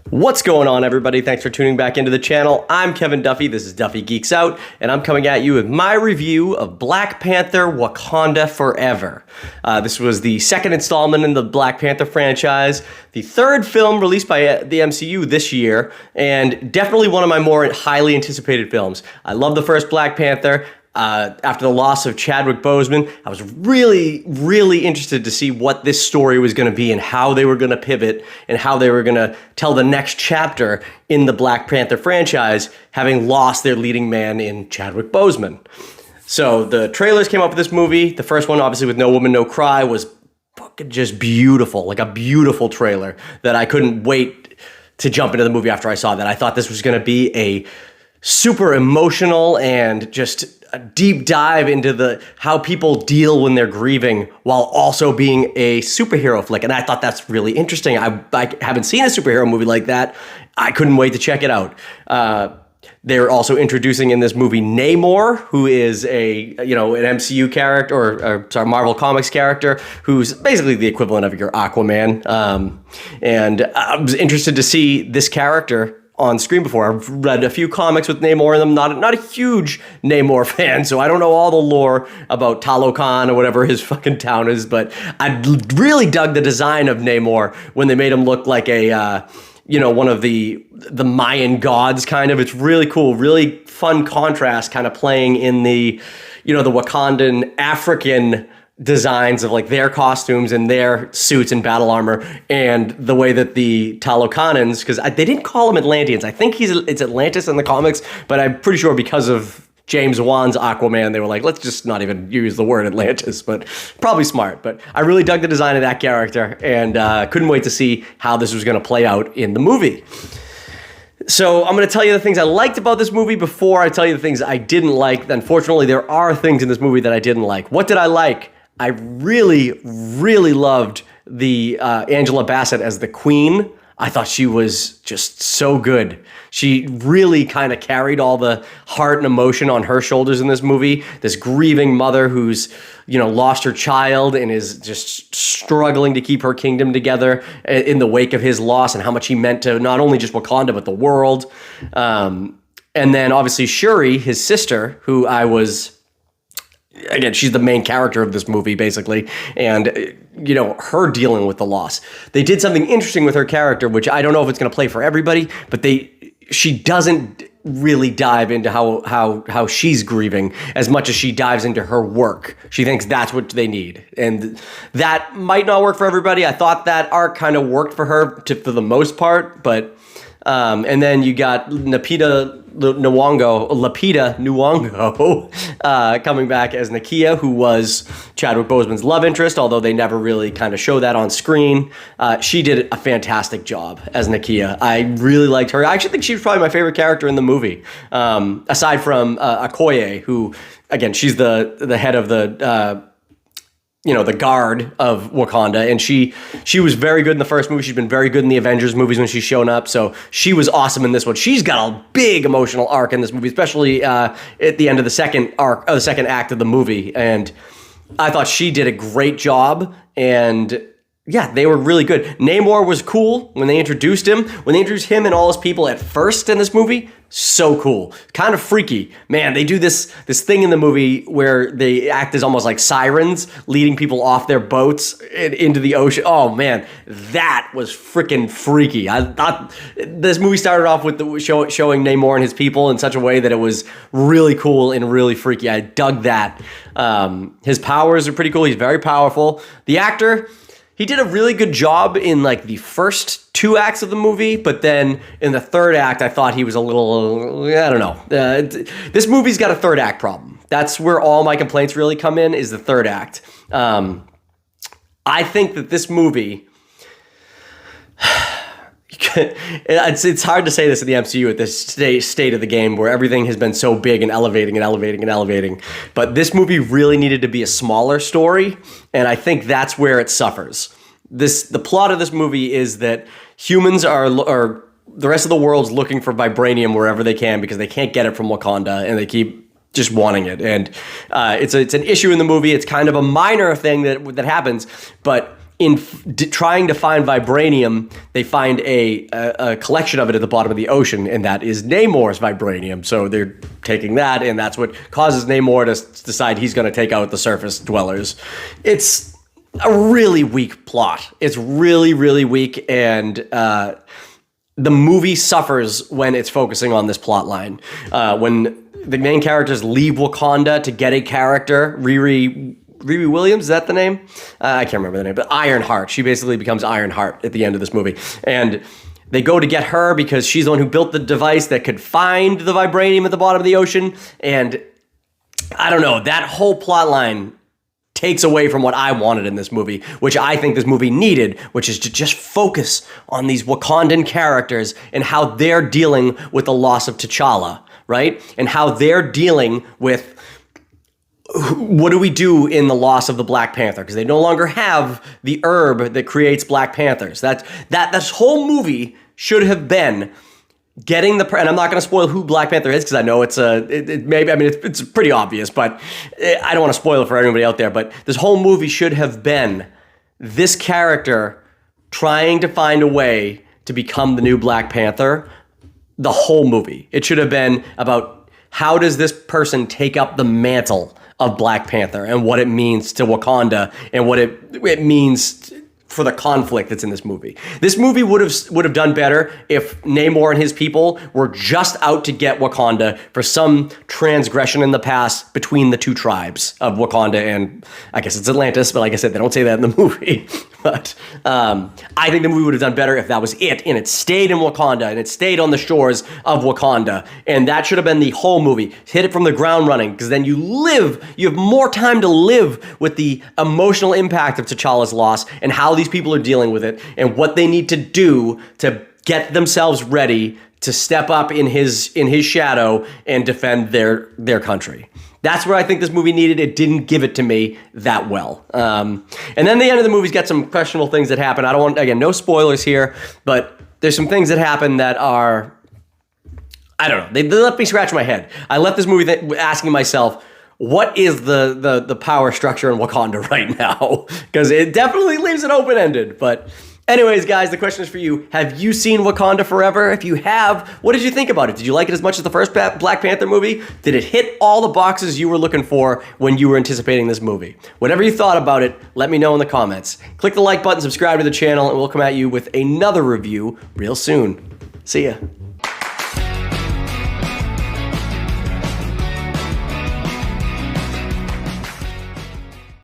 What's going on, everybody? Thanks for tuning back into the channel. I'm Kevin Duffy. This is Duffy Geeks Out, and I'm coming at you with my review of Black Panther Wakanda Forever. This was the second installment in the Black Panther franchise, the third film released by the MCU this year, and definitely one of my more highly anticipated films. I love the first Black Panther. After the loss of Chadwick Boseman, I was really interested to see what this story was going to be and how they were going to pivot and how they were going to tell the next chapter in the Black Panther franchise, having lost their leading man in Chadwick Boseman. So the trailers came up with this movie. The first one, obviously with No Woman, No Cry, was fucking just beautiful, like a beautiful trailer that I couldn't wait to jump into the movie after I saw that. I thought this was going to be a super emotional and just a deep dive into how people deal when they're grieving while also being a superhero flick. And I thought that's really interesting. I haven't seen a superhero movie like that. I couldn't wait to check it out. They're also introducing in this movie Namor, who is an MCU character or Marvel Comics character, who's basically the equivalent of your Aquaman. And I was interested to see this character on screen before. I've read a few comics with Namor in them. Not a huge Namor fan, so I don't know all the lore about Talokan or whatever his fucking town is, but I really dug the design of Namor when they made him look like a one of the Mayan gods kind of. It's really cool, really fun contrast kind of playing in the the Wakandan African designs of like their costumes and their suits and battle armor, and the way that the Talokanans, because they didn't call him Atlanteans. I think it's Atlantis in the comics, but I'm pretty sure because of James Wan's Aquaman, they were like, let's just not even use the word Atlantis, but probably smart. But I really dug the design of that character, and couldn't wait to see how this was going to play out in the movie. So I'm going to tell you the things I liked about this movie before I tell you the things I didn't like. Unfortunately, there are things in this movie that I didn't like. What did I like? I really loved the Angela Bassett as the Queen. I thought she was just so good. She really kind of carried all the heart and emotion on her shoulders in this movie. This grieving mother who's, lost her child and is just struggling to keep her kingdom together in the wake of his loss, and how much he meant to not only just Wakanda, but the world. And then obviously Shuri, his sister, who again, she's the main character of this movie, basically, and, her dealing with the loss. They did something interesting with her character, which I don't know if it's going to play for everybody, but she doesn't really dive into how she's grieving as much as she dives into her work. She thinks that's what they need, and that might not work for everybody. I thought that arc kind of worked for her for the most part, but and then you got Lupita Nyong'o coming back as Nakia, who was Chadwick Boseman's love interest, although they never really kind of show that on screen. She did a fantastic job as Nakia. I really liked her. I actually think she was probably my favorite character in the movie, aside from Okoye, who, again, she's the head of the the guard of Wakanda, and she was very good in the first movie. She's been very good in the Avengers movies when she's shown up, so she was awesome in this one. She's got a big emotional arc in this movie, especially at the end of the second act of the movie, and I thought she did a great job, and yeah, they were really good. Namor was cool when they introduced him. When they introduced him and all his people at first in this movie, so cool. Kind of freaky. Man, they do this thing in the movie where they act as almost like sirens, leading people off their boats into the ocean. Oh man, that was freaking freaky. I thought this movie started off with showing Namor and his people in such a way that it was really cool and really freaky. I dug that. His powers are pretty cool. He's very powerful. The actor, he did a really good job in like the first two acts of the movie, but then in the third act, I thought he was a little, I don't know. This movie's got a third act problem. That's where all my complaints really come in, is the third act. I think that this movie, it's hard to say this in the MCU at this state of the game where everything has been so big and elevating. But this movie really needed to be a smaller story, and I think that's where it suffers. The plot of this movie is that humans are the rest of the world's looking for vibranium wherever they can because they can't get it from Wakanda, and they keep just wanting it. And it's an issue in the movie. It's kind of a minor thing that happens, but trying to find vibranium, they find a collection of it at the bottom of the ocean, and that is Namor's vibranium. So they're taking that, and that's what causes Namor to decide he's going to take out the surface dwellers. It's a really weak plot. It's really, really weak, and the movie suffers when it's focusing on this plot line. When the main characters leave Wakanda to get a character, Riri Williams, is that the name? I can't remember the name, but Ironheart. She basically becomes Ironheart at the end of this movie. And they go to get her because she's the one who built the device that could find the vibranium at the bottom of the ocean. And I don't know, that whole plot line takes away from what I wanted in this movie, which I think this movie needed, which is to just focus on these Wakandan characters and how they're dealing with the loss of T'Challa, right? And how they're dealing with what do we do in the loss of the Black Panther? Because they no longer have the herb that creates Black Panthers. This whole movie should have been getting and I'm not going to spoil who Black Panther is because I know it's pretty obvious, but I don't want to spoil it for everybody out there. But this whole movie should have been this character trying to find a way to become the new Black Panther. The whole movie. It should have been about how does this person take up the mantle of Black Panther and what it means to Wakanda and what it means for the conflict that's in this movie. This movie would have done better if Namor and his people were just out to get Wakanda for some transgression in the past between the two tribes of Wakanda and, I guess it's Atlantis, but like I said, they don't say that in the movie. But I think the movie would have done better if that was it, and it stayed in Wakanda, and it stayed on the shores of Wakanda, and that should have been the whole movie. Hit it from the ground running, because then you have more time to live with the emotional impact of T'Challa's loss and how these people are dealing with it and what they need to do to get themselves ready to step up in his shadow and defend their country. That's where I think this movie needed. It didn't give it to me that well. And then the end of the movie's got some questionable things that happen. I don't want, again, no spoilers here, but there's some things that happen that are, I don't know, they left me scratch my head. I left this movie asking myself, what is the power structure in Wakanda right now? Because it definitely leaves it open-ended. But anyways, guys, the question is for you. Have you seen Wakanda Forever? If you have, what did you think about it? Did you like it as much as the first Black Panther movie? Did it hit all the boxes you were looking for when you were anticipating this movie? Whatever you thought about it, let me know in the comments. Click the like button, subscribe to the channel, and we'll come at you with another review real soon. See ya.